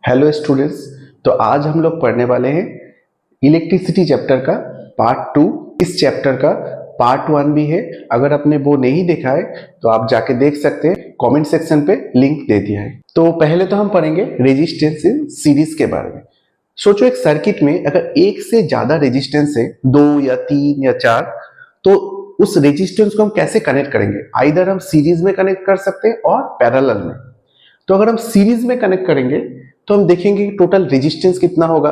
Hello students. तो आज हम लोग पढ़ने वाले हैं इलेक्ट्रिसिटी चैप्टर का पार्ट 2। इस चैप्टर का पार्ट 1 भी है। अगर आपने वो नहीं देखा है तो आप जाके देख सकते हैं, कमेंट सेक्शन पे लिंक दे दिया है। तो पहले तो हम पढ़ेंगे रेजिस्टेंस इन सीरीज के बारे में। सोचो एक सर्किट में अगर एक से ज्यादा रेजिस्टेंस है, 2 या 3 या 4, तो उस रेजिस्टेंस को हम कैसे कनेक्ट करेंगे? आइदर हम सीरीज में कनेक्ट कर सकते हैं और पैरेलल में। तो अगर हम सीरीज में कनेक्ट करेंगे तो हम देखेंगे कि टोटल रेजिस्टेंस कितना होगा,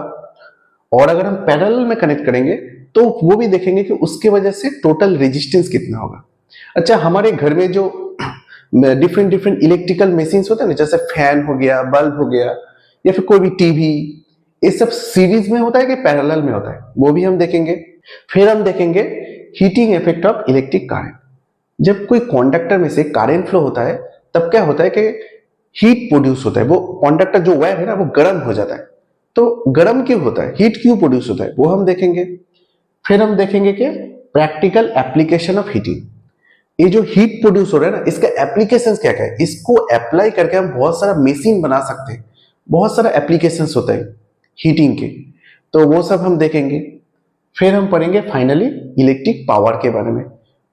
और अगर हम पैरेलल में कनेक्ट करेंगे तो वो भी देखेंगे कि उसके वजह से टोटल रेजिस्टेंस कितना होगा। अच्छा, हमारे घर में जो डिफरेंट डिफरेंट इलेक्ट्रिकल मशीन्स होते हैं ना, जैसे फैन हो गया, बल्ब हो गया, या फिर कोई भी टीवी, ये सब सीरीज में होता है कि पैरेलल में होता है, वो भी हम देखेंगे। फिर हम देखेंगे heating effect of electric current. जब कोई कंडक्टर में से करंट फ्लो होता है तब क्या होता है कि हीट प्रोड्यूस होता है। वो कंडक्टर जो वायर है ना, वो गर्म हो जाता है। तो गर्म क्यों होता है, हीट क्यों प्रोड्यूस होता है, वो हम देखेंगे। फिर हम देखेंगे कि प्रैक्टिकल एप्लीकेशन ऑफ हीटिंग। ये जो हीट प्रोड्यूस हो रहा है ना, इसका एप्लीकेशंस क्या क्या है, इसको अप्लाई करके हम बहुत सारा मशीन बना सकते हैं। बहुत सारा एप्लीकेशंस होता है हीटिंग के, तो वो सब हम देखेंगे। फिर हम पढ़ेंगे फाइनली इलेक्ट्रिक पावर के बारे में।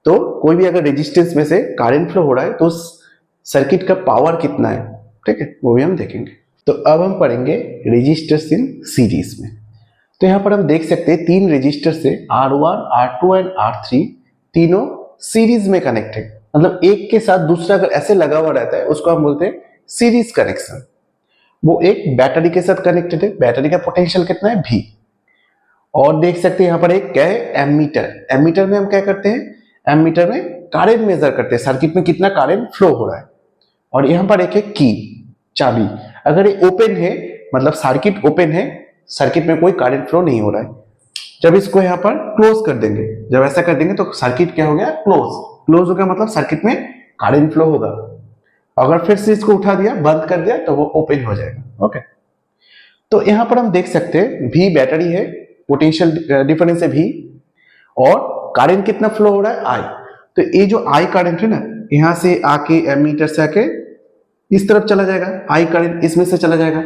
तो कोई भी अगर रेजिस्टेंस में से करंट फ्लो हो रहा है तो उस सर्किट का पावर कितना है, ठीक है, वो भी हम देखेंगे। तो अब हम पढ़ेंगे रेजिस्टर्स इन सीरीज में। तो यहां पर हम देख सकते हैं 3 रेजिस्टर्स है, R1, R2 एंड R3। तीनों सीरीज में कनेक्ट है, मतलब एक के साथ दूसरा अगर ऐसे लगा हुआ रहता है उसको हम बोलते हैं सीरीज कनेक्शन। वो एक बैटरी के साथ कनेक्टेड है। बैटरी का पोटेंशियल कितना है, V। और देख सकते हैं यहाँ पर एक क्या है, एमीटर। एमीटर में हम क्या करते हैं, एमीटर में करंट मेजर करते हैं, सर्किट में कितना करंट फ्लो हो रहा है। और यहाँ पर एक है की, चाबी। अगर ये ओपन है, मतलब सर्किट ओपन है, सर्किट में कोई करंट फ्लो नहीं हो रहा है। जब इसको यहाँ पर क्लोज कर देंगे, जब ऐसा कर देंगे तो सर्किट क्या हो गया, क्लोज। क्लोज हो गया मतलब सर्किट में करंट फ्लो होगा। अगर फिर से इसको उठा दिया, बंद कर दिया, तो वो ओपन हो जाएगा। ओके, तो यहाँ पर हम देख सकते हैं V बैटरी है, पोटेंशियल डिफरेंस है V, और करंट कितना फ्लो हो रहा है, I। तो ये जो I करंट है ना, यहां से आके एमीटर से आके इस तरफ चला जाएगा, I करंट इसमें से चला जाएगा,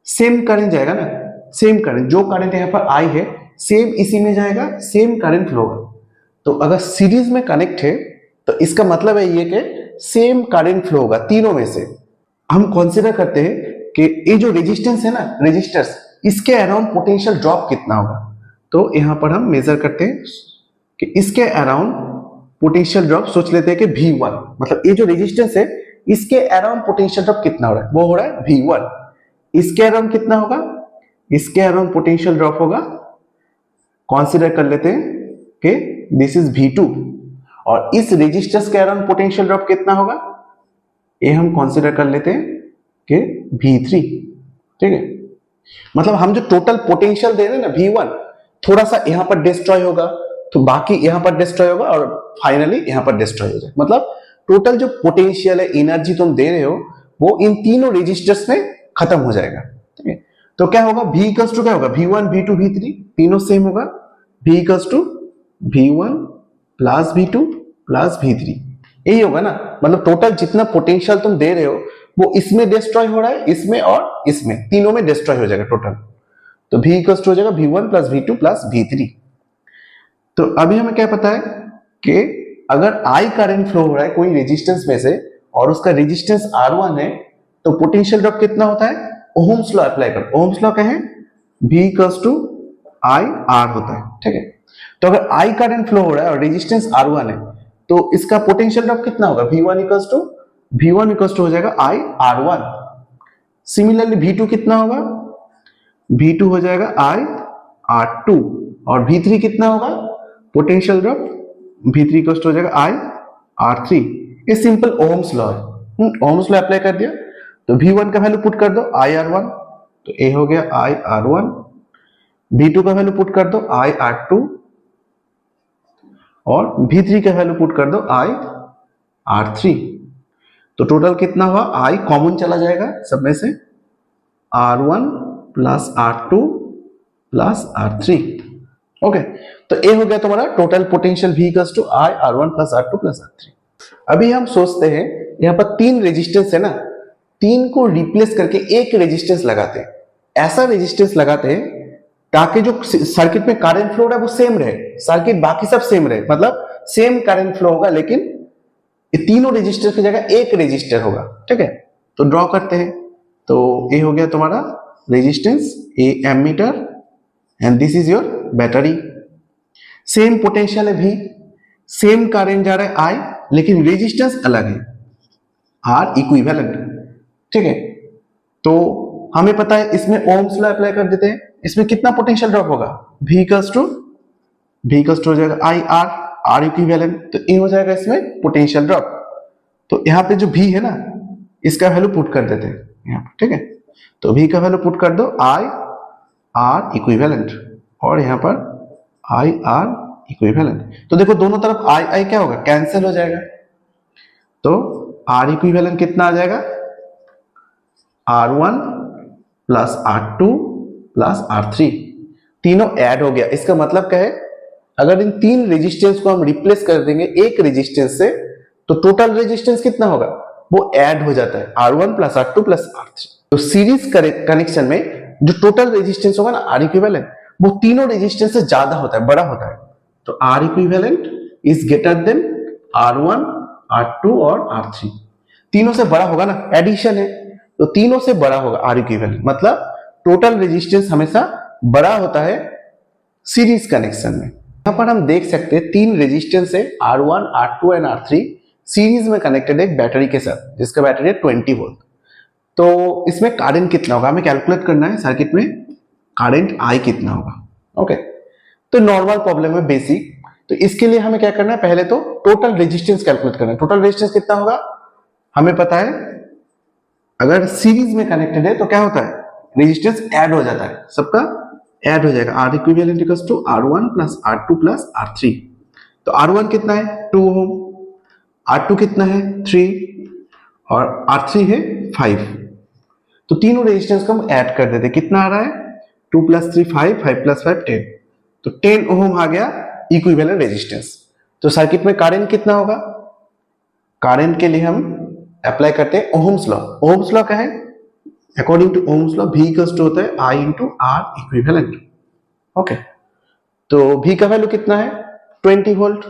सेम करंट जाएगा ना, सेम करंट, जो करंट यहाँ पर I है सेम इसी में जाएगा, सेम करंट फ्लो होगा। तो अगर सीरीज में कनेक्ट है तो इसका मतलब है ये कि सेम करंट फ्लो होगा तीनों में से। हम कंसीडर करते हैं कि ये जो रेजिस्टेंस है ना, रेजिस्टर्स, इसके अराउंड पोटेंशियल ड्रॉप कितना होगा। तो यहां पर हम मेजर करते हैं कि इसके अराउंड पोटेंशियल ड्रॉप, सोच लेते हैं कि V1, मतलब ये जो रेजिस्टेंस है इसके अराउंड पोटेंशियल ड्रॉप कितना हो रहा है, वो हो रहा है V1। इसके अराउंड कितना होगा, इसके अराउंड पोटेंशियल ड्रॉप होगा, कंसीडर कर लेते हैं कि दिस इज V2। और इस रेजिस्टेंस के अराउंड पोटेंशियल ड्रॉप कितना होगा, ये हम कंसीडर कर लेते हैं कि V3। ठीक है, मतलब हम जो टोटल पोटेंशियल दे रहे हैं ना V1, थोड़ा सा यहां पर डिस्ट्रॉय होगा तो बाकी यहां पर डिस्ट्रॉय होगा, और फाइनली यहां पर डिस्ट्रॉय हो जाए। मतलब टोटल जो पोटेंशियल है, एनर्जी तुम दे रहे हो, वो इन तीनों रेजिस्टर्स में खत्म हो जाएगा। ठीक है, तो क्या होगा, V इक्वल्स टू क्या होगा, V1 V2 V3 तीनों सेम होगा। V equals to V1 plus V2 plus V3, यही होगा ना। मतलब टोटल जितना पोटेंशियल तुम दे रहे हो वो इसमें डिस्ट्रॉय हो रहा है, इसमें और इसमें, तीनों में डिस्ट्रॉय हो जाएगा टोटल। तो V इक्वल्स टू हो जाएगा V1 plus V2 plus V3। तो अभी हमें क्या पता है कि अगर I करंट फ्लो हो रहा है कोई रेजिस्टेंस में से और उसका रेजिस्टेंस R1 है, तो पोटेंशियल ड्रॉप कितना होता है, ओहम्स लॉ अप्लाई करो। ओहम्स लॉ क्या है, V equals to I R होता है। ठीक है, तो अगर I करंट फ्लो हो रहा है और रेजिस्टेंस R1 है, तो इसका पोटेंशियल ड्रॉप कितना होगा, V1 इक्वल्स टू हो जाएगा I R1। सिमिलरली V2 कितना होगा, V2 हो जाएगा I R2। और V3 कितना होगा, potential drop V3 equals to हो जाएगा I R3। ये सिंपल ओहम्स लॉ है। ओहम्स लॉ अप्लाई कर दिया तो V1 का वैल्यू पुट कर दो I R1, तो ये हो गया I R1। V2 का वैल्यू पुट कर दो I R2, और V3 का वैल्यू पुट कर दो I R3। तो टोटल कितना हुआ, I कॉमन चला जाएगा सब में से, R1 plus R2 plus R3। Okay, तो ये हो गया तुम्हारा total potential V equals to I R1 plus R2 plus R3। अभी हम सोचते हैं यहाँ पर 3 रेजिस्टेंस है ना, तीन को रिप्लेस करके एक रेजिस्टेंस लगाते हैं। ऐसा रेजिस्टेंस लगाते हैं ताकि जो सर्किट में करंट फ्लो है वो सेम रहे, सर्किट बाकी सब सेम रहे, मतलब सेम करंट फ्लो होगा, लेकिन ये तीनों रेजिस्टर की जगह एक रेजिस्टर होगा। ठीक है, तो ड्रॉ करते हैं। तो ये हो गया तुम्हारा resistance, a ammeter and this is your battery. Same potential है भी, सेम करंट जा रहा है आई, लेकिन रेजिस्टेंस अलग है, आर इक्विवेलेंट। ठीक है, तो हमें पता है इसमें ओम्स लॉ अप्लाई कर देते हैं। इसमें कितना पोटेंशियल ड्रॉप होगा, V इक्वल्स टू हो जाएगा आई आर, आर इक्विवेलेंट, तो ये हो जाएगा इसमें पोटेंशियल ड्रॉप। तो यहाँ पे जो V है ना, इसका वैल्यू पुट कर देते हैं यहाँ पर। ठीक है, तो V का वैल्यू पुट कर दो आई आर इक्विवेलेंट, और यहाँ पर आई आर इक्विवेलेंट। तो देखो दोनों तरफ आई आई क्या होगा, कैंसिल हो जाएगा। तो आर इक्विवेलेंट कितना आ जाएगा, R1 plus R2 plus R3, तीनों ऐड हो गया। इसका मतलब क्या है, अगर इन तीन रेजिस्टेंस को हम रिप्लेस कर देंगे एक रेजिस्टेंस से, तो टोटल रेजिस्टेंस कितना होगा, वो ऐड हो जाता है, R1 plus R2 plus R3। तो सीरीज कनेक्शन में जो टोटल रेजिस्टेंस होगा ना आर इक्विवेलेंट, वो तीनों रेजिस्टेंस से ज्यादा होता है, बड़ा होता है। तो R equivalent is greater than R1, R2 और R3, तीनों से बड़ा होगा ना, एडिशन है तो तीनों से बड़ा होगा आर इक्विवेलेंट, मतलब टोटल रेजिस्टेंस हमेशा बड़ा होता है सीरीज कनेक्शन में। यहां पर हम देख सकते हैं तीन रेजिस्टेंस है, R1, R2 and R3 series में कनेक्टेड है एक बैटरी के साथ, जिसका बैटरी है 20 वोल्ट। तो इसमें करंट कितना होगा हमें कैलकुलेट करना है, सर्किट में करंट आई कितना होगा। ओके, तो नॉर्मल प्रॉब्लम है बेसिक। तो इसके लिए हमें क्या करना है, पहले तो टोटल रेजिस्टेंस कैलकुलेट करना है। टोटल रेजिस्टेंस कितना होगा हमें पता है, अगर सीरीज में कनेक्टेड है तो क्या होता है, रेजिस्टेंस ऐड हो जाता है, सबका ऐड हो जाएगा। R equivalent equals to R1 plus R2 plus R3। तो R1 कितना है 2 ओम, R2 कितना है 3 और R3 है 5। तो तीनों रेजिस्टेंस को हम ऐड कर देते, कितना आ रहा है 2 प्लस 3 5, 5 प्लस 5 10, तो 10 ओम आ गया इक्विवेलेंट रेजिस्टेंस। तो सर्किट में करंट कितना होगा, करंट के लिए हम अप्लाई करते हैं ओहम्स लॉ। ओहम्स लॉ क्या है, according to Ohm's law V equals to होता है I into R equivalent. Okay, तो V का वैल्यू कितना है 20 वोल्ट।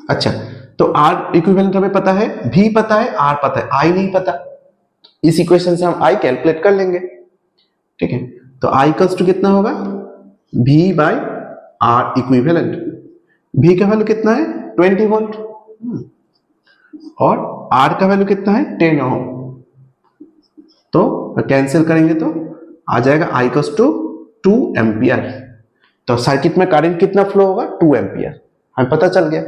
अच्छा, तो R इक्विवेलेंट हमें पता है, V पता है, R पता है, I नहीं पता। इस इक्वेशन से हम I कैलकुलेट कर लेंगे। ठीक है, तो I इक्वल्स टू कितना होगा V by R equivalent. V का वैल्यू कितना है 20 वोल्ट और R का वैल्यू कितना है 10 ओम। तो कैंसिल करेंगे तो आ जाएगा I इक्वल्स टू 2 एम्पियर। तो सर्किट में करंट कितना फ्लो होगा 2 एम्पियर, हमें पता चल गया।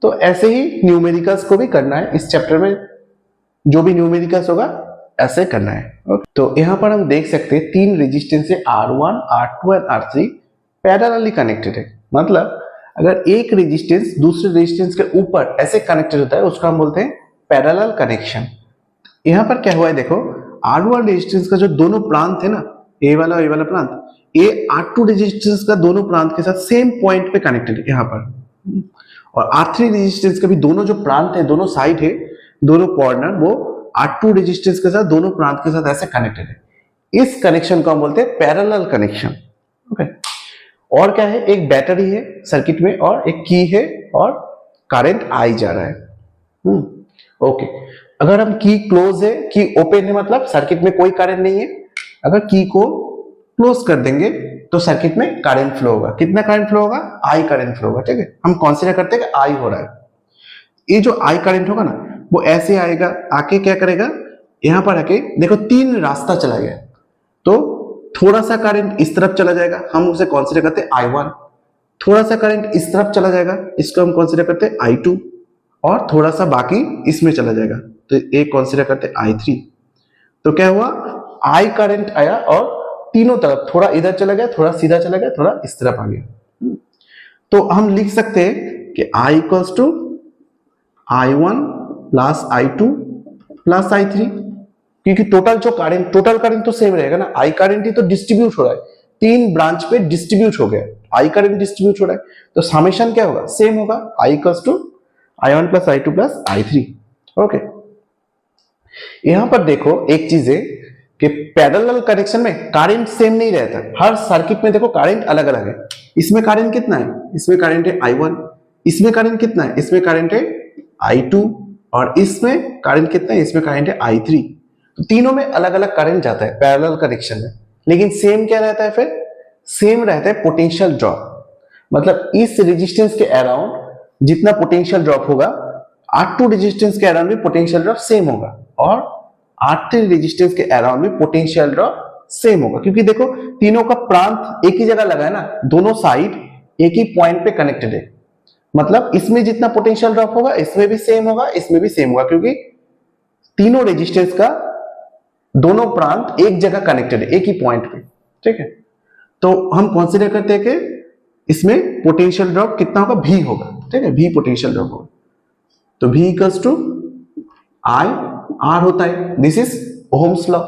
तो ऐसे ही न्यूमेरिकल्स को भी करना है, इस चैप्टर में जो भी न्यूमेरिकल्स होगा ऐसे करना है। तो यहां पर हम देख सकते हैं तीन रेजिस्टेंस है R1, R2 and R3 parallelly connected है। मतलब अगर एक रेजिस्टेंस दूसरे रेजिस्टेंस के ऊपर ऐसे कनेक्टेड होता है उसको हम बोलते हैं पैरेलल कनेक्शन। यहां पर क्या हुआ है देखो, R1 रेजिस्टेंस का जो दोनों प्रांत है ना, ए वाला प्रांत, ये R2 रेजिस्टेंस का दोनों प्रांत के साथ सेम पॉइंट पे कनेक्टेड है यहाँ पर, और R3 रेजिस्टेंस का भी दोनों जो प्रांत है, दोनों साइड है, दोनों कॉर्नर, वो R2 रेजिस्टेंस के साथ दोनों प्रांत के साथ ऐसे कनेक्टेड है। इस कनेक्शन को हम बोलते हैं पैरेलल कनेक्शन। ओके, और क्या है, एक बैटरी है सर्किट में और एक की है और करंट आई जा रहा है। ओके, अगर हम की क्लोज है, की ओपन है, मतलब सर्किट में कोई करंट नहीं है। अगर की को क्लोज कर देंगे तो सर्किट में करंट फ्लो होगा। कितना करंट फ्लो होगा, आई करंट फ्लो होगा। ठीक है, हम कंसीडर करते हैं कि आई हो रहा है। ये जो आई करंट होगा ना, वो ऐसे आएगा, आके क्या करेगा, यहां पर आके देखो तीन रास्ता चला गया, तो थोड़ा सा करंट इस तरफ चला जाएगा, हम उसे कंसीडर करते हैं I1। थोड़ा सा करंट इस तरफ चला जाएगा, इसको हम कंसीडर करते हैं I2, और थोड़ा सा बाकी इसमें चला जाएगा, तो एक कंसीडर करते हैं I3। तो क्या हुआ, I करंट आया और तीनों तरफ, थोड़ा इधर चला गया, थोड़ा सीधा चला गया, थोड़ा इस तरफ आ गया। तो हम लिख सकते हैं कि I equals to I1 plus I2 plus I3, क्योंकि टोटल करंट तो सेम रहेगा ना, आई करंट ही तो डिस्ट्रीब्यूट हो रहा है, तीन ब्रांच पे डिस्ट्रीब्यूट हो गया, आई करंट डिस्ट्रीब्यूट हो रहा है, तो समेशन क्या होगा, सेम होगा, I equals to I1 plus I2 plus I3। Okay, यहां पर देखो एक चीज है कि पैरेलल कनेक्शन में करंट सेम नहीं रहता, हर सर्किट में देखो करंट अलग अलग है। इसमें करंट कितना है, इसमें करंट है I1, इसमें करंट कितना है, इसमें करंट है I2, और इसमें करंट कितना है, इसमें करंट है I3। तो तीनों में अलग अलग करंट जाता है पैरेलल कनेक्शन में, लेकिन सेम क्या रहता है, फिर सेम रहता है पोटेंशियल ड्रॉप। मतलब इस रेजिस्टेंस के अराउंड जितना पोटेंशियल ड्रॉप होगा, R2 रेजिस्टेंस के अराउंड भी पोटेंशियल ड्रॉप सेम होगा, और R3 रेजिस्टेंस के अराउंड भी पोटेंशियल ड्रॉप सेम होगा। क्योंकि देखो तीनों का प्रांत एक ही जगह लगा है ना, दोनों साइड एक ही पॉइंट पे कनेक्टेड है। मतलब इसमें जितना पोटेंशियल ड्रॉप होगा इसमें भी सेम होगा, इसमें भी सेम होगा, क्योंकि तीनों रेजिस्टेंस का दोनों प्रांत एक जगह कनेक्टेड है, एक ही पॉइंट पे। ठीक है, तो हम कंसीडर करते हैं कि इसमें पोटेंशियल ड्रॉप कितना होगा, V होगा। ठीक है, V पोटेंशियल ड्रॉप होगा, तो V equals to I R होता है। This is Ohm's law.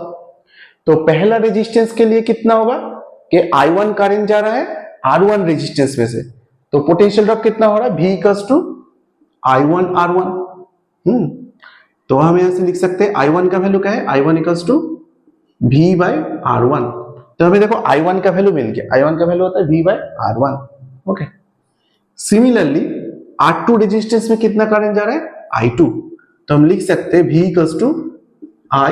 तो पहला रेजिस्टेंस के लिए कितना होगा कि I1 करंट जा रहा है R1 रेजिस्टेंस में से, तो पोटेंशियल ड्रॉप कितना हो रहा है, V equals to I1 R1। तो हम यहां से लिख सकते हैं I1 का वैल्यू क्या है, I1 equals to V by R1। तो हमें देखो I1 का वैल्यू मिल गया, I1 का वैल्यू होता है V by R1। Okay, similarly R2 resistance में कितना करंट जा रहा है, I2। तो हम लिख सकते हैं V equals to I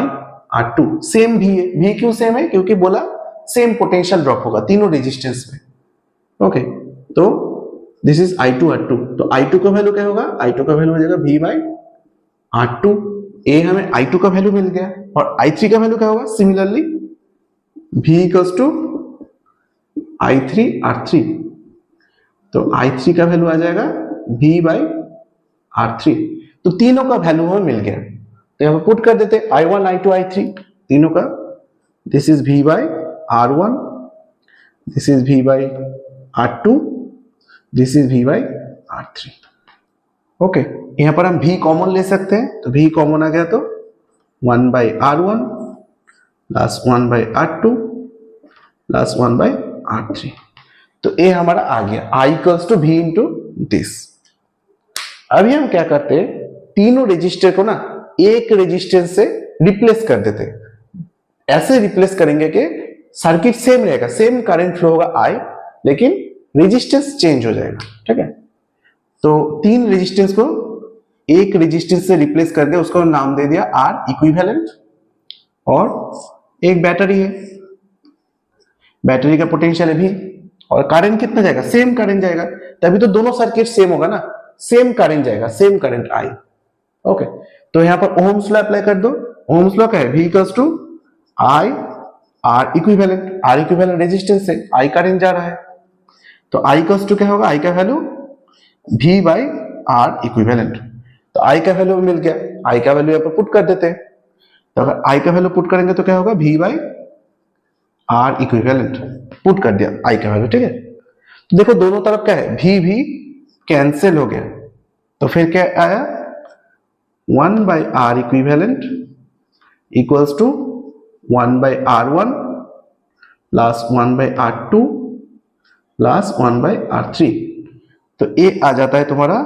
R2। Same V है, V क्यों सेम है, क्योंकि बोला सेम पोटेंशियल ड्रॉप होगा तीनों रेजिस्टेंस में। ओके, तो दिस इज I2 R2। तो I2 का वैल्यू क्या होगा, I2 का वैल्यू हो जाएगा V बाय R2। ए हमें I2 का वैल्यू मिल गया, और I3 का वैल्यू क्या होगा, similarly V equals to I3 R3। तो I3 का वैल्यू आ जाएगा V बाय R3। तो तीनों का वैल्यू हमें मिल गया, तो यहां पर पुट कर देते I1 I2 I3 तीनों का। This is V by R1, this is V by R2, this is V by R3। Okay, यहां पर हम V कॉमन ले सकते हैं, तो V कॉमन आ गया तो 1 by R1 plus 1 by R2 plus 1 by R3। तो ये हमारा आ गया I equals to V into this. अभी हम क्या करते हैं, तीनों रेजिस्टर को ना एक रेजिस्टेंस से रिप्लेस कर देते हैं। ऐसे रिप्लेस करेंगे कि सर्किट सेम रहेगा, सेम करंट फ्लो होगा I, लेकिन रेजिस्टेंस चेंज हो जाएगा। ठीक है, तो तीन रेजिस्टेंस को एक रेजिस्टेंस से रिप्लेस कर दिया, उसका नाम दे दिया R इक्विवेलेंट। और एक बैटरी है, बैटरी का पोटेंशियल है V, और करंट कितना जाएगा, सेम करंट जाएगा, तभी तो दोनों सर्किट सेम होगा ना, सेम करंट जाएगा, सेम करंट I। ओके, तो यहां पर ओहम्स लॉ अप्लाई कर दो। ओहम्स लॉ क्या है, V equals to I R equivalent. R equivalent resistance है, I करंट जा रहा है, तो I इक्वल्स टू क्या होगा, I का value V by R equivalent. तो I का वैल्यू मिल गया, I का वैल्यू यहां पर पुट कर देते हैं। तो अगर I का वैल्यू पुट करेंगे तो क्या होगा, V by R equivalent. Put कर दिया I का वैल्यू। ठीक है, तो देखो दोनों तरफ क्या है, V कैंसिल हो गया, तो फिर क्या आया, 1 by R equivalent equals to 1 by R1 plus 1 by R2 plus 1 by R3। तो ये आ जाता है तुम्हारा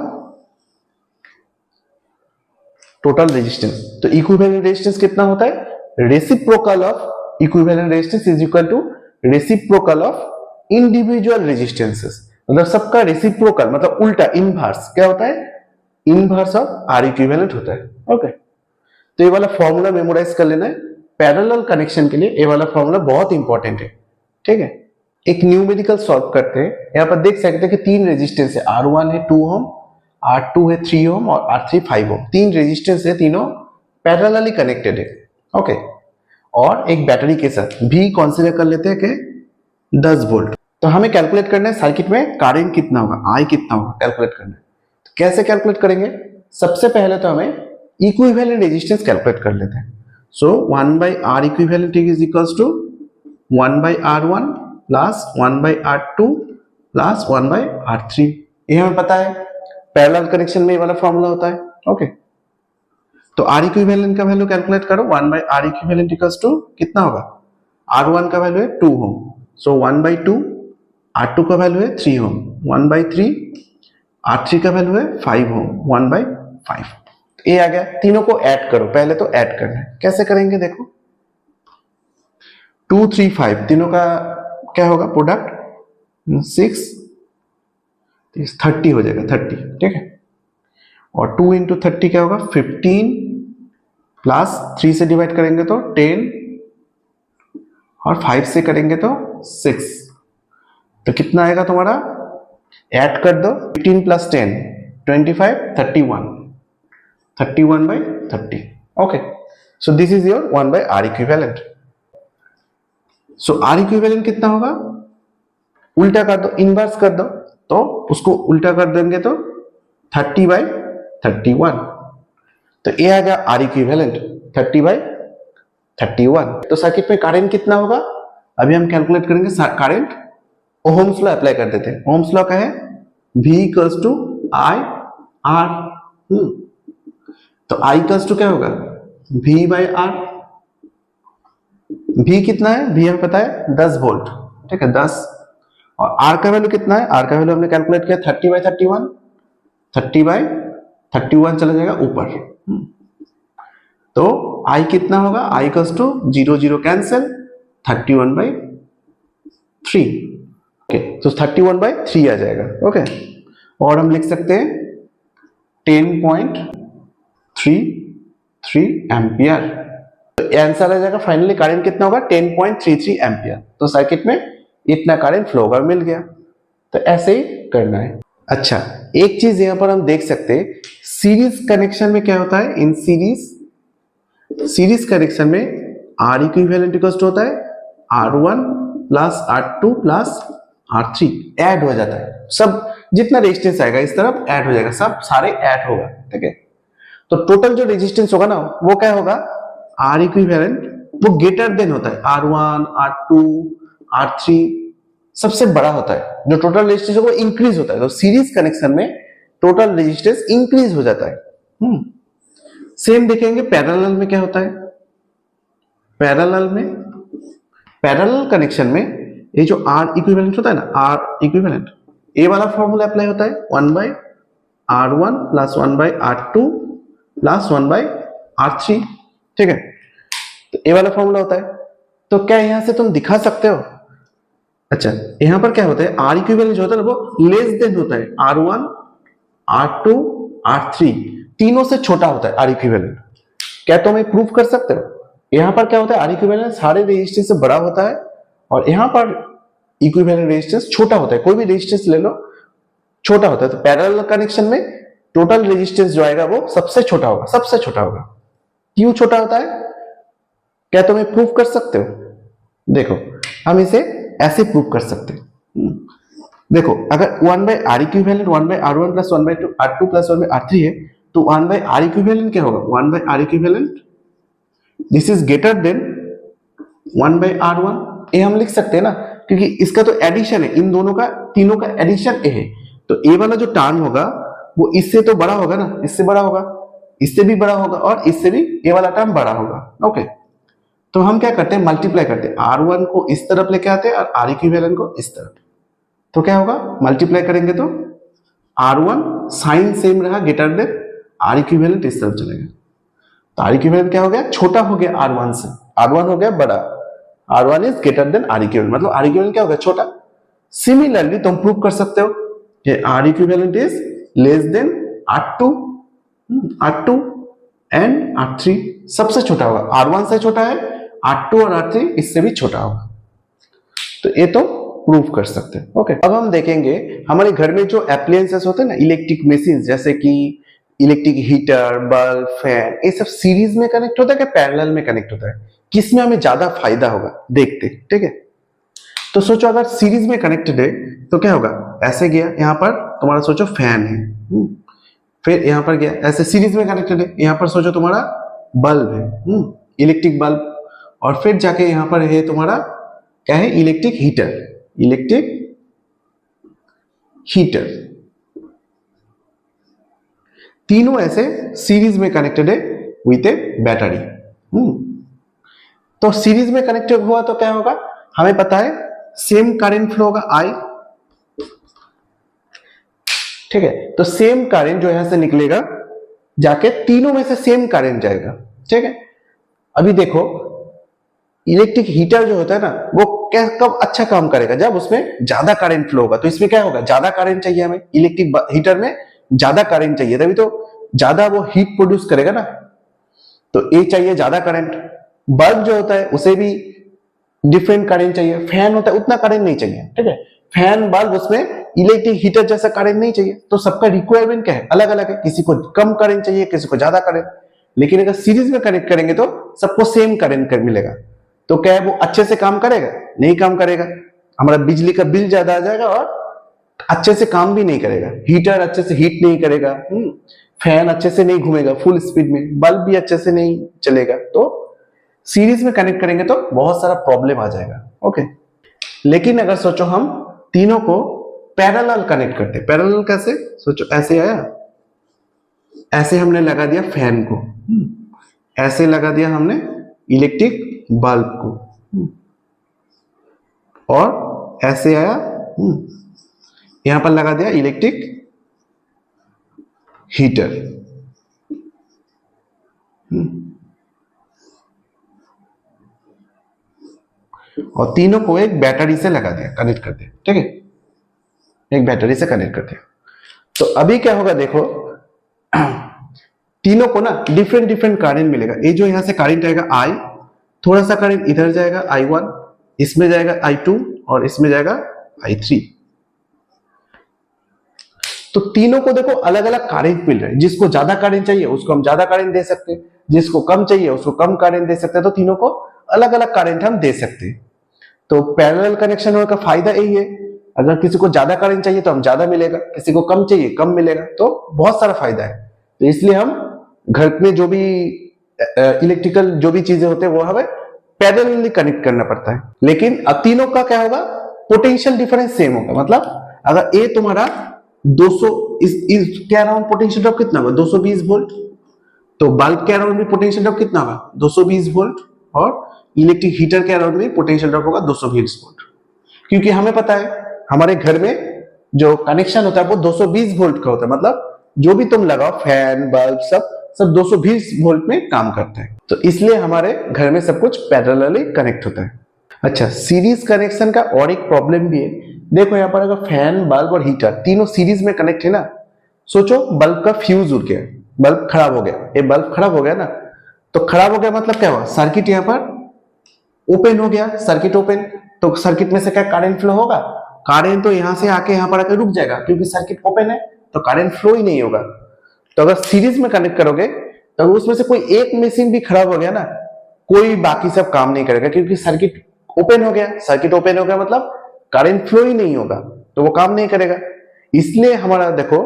टोटल रेजिस्टेंस। तो इक्विवेलेंट रेजिस्टेंस कितना होता है, reciprocal of equivalent resistance is equal to reciprocal of individual resistances. मतलब सबका रेसिप्रोकल मतलब उल्टा, इनवर्स क्या होता है, इनवर्स ऑफ R इक्विवेलेंट होता है। ओके, तो ये वाला फॉर्मूला मेमोराइज कर लेना है पैरेलल कनेक्शन के लिए, ये वाला फॉर्मूला बहुत इंपॉर्टेंट है। ठीक है, एक न्यूमेरिकल सॉल्व करते हैं। यहां पर देख सकते हैं कि तीन रेजिस्टेंस है, R1 है 2 ओम, R2 है 3 ओम और R3 5 ओम। तीन रेजिस्टेंस है, तीनों पैरेलली कनेक्टेड है। ओके, और एक बैटरी के साथ भी कंसीडर कर लेते हैं कि 10 वोल्ट। तो हमें कैलकुलेट करना है सर्किट में करंट कितना होगा, I कितना होगा, कैलकुलेट करना है। तो कैसे कैलकुलेट करेंगे, सबसे पहले तो हमें इक्विवेलेंट रेजिस्टेंस कैलकुलेट कर लेते हैं। So 1 by R equivalent is equals to 1 by R1 plus 1 by R2 plus 1 by R3। ये हमें पता है, पैरेलल कनेक्शन में ये वाला फॉर्मूला होता है। ओके, तो R इक्विवेलेंट का वैल्यू कैलकुलेट करो, 1 by R equivalent equals to कितना होगा, R1 का वैल्यू है 2 ओम, सो 1 बाय 2, R2 का वैल्यू है 3 ओम, 1 बाय 3, R3 का वैल्यू है 5 ओम, 1 बाय 5। ए आ गया, तीनों को ऐड करो, पहले तो ऐड करना है, कैसे करेंगे देखो, 2 3 5 तीनों का क्या होगा प्रोडक्ट 6 30 हो जाएगा 30, ठीक है। और 2 इंटू 30 क्या होगा 15 प्लस 3 से डिवाइड करेंगे तो 10 और 5 से करेंगे तो 6, तो कितना आएगा तुम्हारा, ऐड कर दो 15 plus 10 25 31 by 30, okay. So this is your 1 by R equivalent. So R equivalent कितना होगा, उल्टा कर दो, इनवर्स कर दो, तो उसको उल्टा कर देंगे तो 30 by 31, तो ये आ गया R इक्विवेलेंट 30 by 31। तो सर्किट में करंट कितना होगा, अभी हम कैलकुलेट करेंगे करंट, ओहम्स लॉ अप्लाई कर देते हैं। ओहम्स लॉ का है V equals to I R, तो I इक्वल्स टू क्या होगा V बाई R। V कितना है, V हमें पता है 10 वोल्ट, ठीक है 10, और R का वैल्यू कितना है, R का वैल्यू हमने कैलकुलेट किया 30 बाई 31, 30 बाई 31 चला जाएगा ऊपर, तो I कितना होगा, I equals to 0 0 cancel 31 by 3, okay, तो 31 बाई 3 आ जाएगा, ओके। और हम लिख सकते हैं 10.33 एम्पियर, तो आंसर आ जाएगा फाइनली करंट कितना होगा 10.33 एम्पियर। तो सर्किट में इतना करंट फ्लो होगा, मिल गया। तो ऐसे ही करना है। अच्छा, एक चीज यहां पर हम देख सकते हैं, सीरीज कनेक्शन में क्या होता है, इन सीरीज कनेक्शन में R इक्विवेलेंट इक्वल टू होता है R1 plus R2 plus R3, add हो जाता है, सब जितना रेजिस्टेंस आएगा इस तरफ ऐड हो जाएगा, सब सारे ऐड होगा, ठीक है। तो टोटल जो रेजिस्टेंस होगा ना वो क्या होगा, R इक्विवेलेंट वो ग्रेटर देन होता है R1 R2 R3, सबसे बड़ा होता है, जो टोटल रेजिस्टेंस होगा वो इंक्रीज होता है। तो सीरीज कनेक्शन में टोटल रेजिस्टेंस इंक्रीज हो जाता है। सेम देखेंगे पैरेलल में क्या होता है, पैरेलल कनेक्शन में ये जो R इक्विवेलेंट होता है ना, R इक्विवेलेंट, ये वाला फॉर्मूला अप्लाई होता है 1 by R1 plus 1 by R2 plus 1 by R3, ठीक है। तो ये वाला फॉर्मूला होता है। तो क्या यहां से तुम दिखा सकते हो, अच्छा यहां पर क्या होता है, R इक्विवेलेंट जो होता है ना वो लेस देन होता है R1 R2 R3, तीनों से छोटा होता है R इक्विवेलेंट। क्या तुम ये प्रूफ कर सकते हो, यहां पर क्या होता है R इक्विवेलेंट सारे रेजिस्टेंस से बड़ा होता है, और यहां पर इक्विवेलेंट रेजिस्टेंस छोटा होता है, कोई भी रेजिस्टेंस ले लो छोटा होता है। तो पैरेलल कनेक्शन में टोटल रेजिस्टेंस जो आएगा वो सबसे छोटा होगा, सबसे छोटा होगा। क्यों छोटा होता है, क्या तुम ये प्रूफ कर सकते हो, देखो हम इसे ऐसे प्रूफ कर सकते हैं। देखो अगर 1 by R equivalent 1 by R1 plus 1 by R2 plus 1 by R3 है, तो 1 by R इक्विवेलेंट क्या होगा, 1 by R equivalent this is greater then 1 by R1, ये हम लिख सकते हैं ना, क्योंकि इसका तो एडिशन है, इन दोनों का तीनों का एडिशन ए है। तो ए वाला जो टर्म होगा वो इससे तो बड़ा होगा ना, इससे बड़ा होगा, इससे भी बड़ा होगा, और इससे भी ए वाला टर्म बड़ा होगा, ओके। तो हम क्या करते हैं, मल्टीप्लाई करते हैं, R1 को इस तरफ लेके आते हैं और R इक्विवेलेंट को इस तरफ, तो क्या होगा मल्टीप्लाई करेंगे तो R1 साइन सेम रहा ग्रेटर देन, R इक्विवेलेंट इस तरफ चलेगा, तो R इक्विवेलेंट क्या हो गया, छोटा हो गया R1 से, R1 हो गया बड़ा, R1 is greater then R equivalent, मतलब R इक्विवेलेंट क्या हो गया, छोटा। सिमिलरली तुम प्रूव कर सकते हो कि R equivalent is less than R2 and R3, सबसे छोटा होगा, R1 से छोटा है, R2 और R3 इससे भी छोटा होगा। तो ये तो प्रूव कर सकते हैं, ओके। अब हम देखेंगे हमारे घर में जो एप्लायंसेस होते हैं ना, इलेक्ट्रिक मशीन, जैसे कि इलेक्ट्रिक हीटर, बल्ब, फैन, ये सब सीरीज में कनेक्ट होता है क्या पैरेलल में कनेक्ट होता है, किसमें हमें ज्यादा फायदा होगा देखते, ठीक है। तो सोचो अगर सीरीज में कनेक्टेड है तो क्या होगा, ऐसे गया यहाँ पर तुम्हारा सोचो फैन है, फिर यहाँ पर गया ऐसे सीरीज में कनेक्टेड है, यहाँ पर सोचो तुम्हारा बल्ब है, इलेक्ट्रिक बल्ब, और फिर जाके यहाँ पर है तुम्हारा क्या है, इलेक्ट्रिक हीटर, तीनों ऐसे सीरीज में कनेक्टेड है विथ ए बैटरी। तो सीरीज में कनेक्टेड हुआ तो क्या होगा, हमें पता है सेम करंट फ्लो होगा I, ठीक है। तो सेम करंट जो यहां से निकलेगा जाके तीनों में से सेम करंट जाएगा। ठीक है, अभी देखो इलेक्ट्रिक हीटर जो होता है ना वो कब अच्छा काम करेगा, जब उसमें ज्यादा करंट फ्लो होगा। तो इसमें क्या होगा, ज्यादा करंट चाहिए हमें, इलेक्ट्रिक हीटर में ज्यादा करंट चाहिए, तभी तो ज्यादा वो हीट प्रोड्यूस करेगा ना। तो ये चाहिए ज्यादा करंट। बल्ब जो होता है उसे भी डिफरेंट करंट चाहिए, फैन होता है उतना करंट नहीं चाहिए। ठीक है, फैन बल्ब उसमें इलेक्ट्रिक हीटर जैसा करंट नहीं चाहिए। तो सबका रिक्वायरमेंट क्या है, अलग अलग है, किसी को कम करंट चाहिए, किसी को ज्यादा करंट। लेकिन अगर सीरीज में कनेक्ट करेंगे तो सबको सेम करंट मिलेगा। तो क्या है, वो अच्छे से काम करेगा? नहीं काम करेगा, हमारा बिजली का बिल ज्यादा आ जाएगा और अच्छे से काम भी नहीं करेगा। हीटर अच्छे से हीट नहीं करेगा, फैन अच्छे से नहीं घूमेगा फुल स्पीड में, बल्ब भी अच्छे से नहीं चलेगा। तो सीरीज में कनेक्ट करेंगे तो बहुत सारा प्रॉब्लम आ जाएगा। ओके, लेकिन अगर सोचो हम तीनों को पैरेलल कनेक्ट करते, पैरेलल कैसे, सोचो ऐसे आया, ऐसे हमने लगा दिया फैन को, ऐसे लगा दिया हमने इलेक्ट्रिक बल्ब को, और ऐसे आया यहां पर लगा दिया इलेक्ट्रिक हीटर। और तीनों को एक बैटरी से लगा दिया, कनेक्ट कर दिया। ठीक है, एक बैटरी से कनेक्ट कर दिया। तो अभी क्या होगा देखो, तीनों को ना डिफरेंट डिफरेंट करंट मिलेगा। ये जो यहां से करंट आएगा I, थोड़ा सा करंट इधर जाएगा I1, इसमें जाएगा I2 और इसमें जाएगा I3। तो तीनों को देखो अलग अलग करंट मिल रहे हैं। जिसको ज्यादा करंट चाहिए उसको हम ज्यादा करंट दे सकते हैं, जिसको कम चाहिए उसको कम करंट दे सकते हैं। तो तीनों को अलग अलग करंट हम दे सकते हैं। तो पैरेलल कनेक्शन होने का फायदा यही है, अगर किसी को ज्यादा करंट चाहिए तो हम ज्यादा मिलेगा, किसी को कम चाहिए कम मिलेगा। तो बहुत सारा फायदा है। तो इसलिए हम घर में जो भी इलेक्ट्रिकल जो भी चीजें होते हैं वो हमें पैरेलली कनेक्ट करना पड़ता है। लेकिन अब तीनों का क्या होगा, पोटेंशियल डिफरेंस सेम होगा। मतलब अगर ए तुम्हारा 200 इस के अराउंड पोटेंशियल ड्रॉप कितना होगा, 220 वोल्ट, तो बल्ब के अराउंड भी पोटेंशियल ड्रॉप कितना होगा, 220 वोल्ट, और इलेक्ट्रिक हीटर के अराउंड में पोटेंशियल ड्रॉप होगा 220 वोल्ट। क्योंकि हमें पता है हमारे घर में जो कनेक्शन होता है वो 220 वोल्ट का होता है। मतलब जो भी तुम लगाओ फैन बल्ब सब 220 वोल्ट में काम करता है। तो इसलिए हमारे घर में सब कुछ पैरेलली कनेक्ट होता है। अच्छा, सीरीज कनेक्शन का और एक प्रॉब्लम भी है। देखो यहाँ पर अगर फैन बल्ब और हीटर तीनों सीरीज में कनेक्ट है ना, सोचो बल्ब का फ्यूज उड़ गया, बल्ब खराब हो गया, ये बल्ब खराब हो गया ना, तो खराब हो गया मतलब क्या हुआ, सर्किट यहाँ पर ओपन हो गया, सर्किट ओपन, तो सर्किट में से क्या करंट फ्लो होगा, करंट तो यहां से आके यहां पर आके रुक जाएगा क्योंकि सर्किट ओपन है, तो करंट फ्लो ही नहीं होगा। तो अगर सीरीज में कनेक्ट करोगे तो उसमें से कोई एक मशीन भी खराब हो गया ना, कोई बाकी सब काम नहीं करेगा क्योंकि सर्किट ओपन हो गया। सर्किट ओपन हो गया मतलब करंट फ्लो ही नहीं होगा, तो वो काम नहीं करेगा। इसलिए हमारा देखो,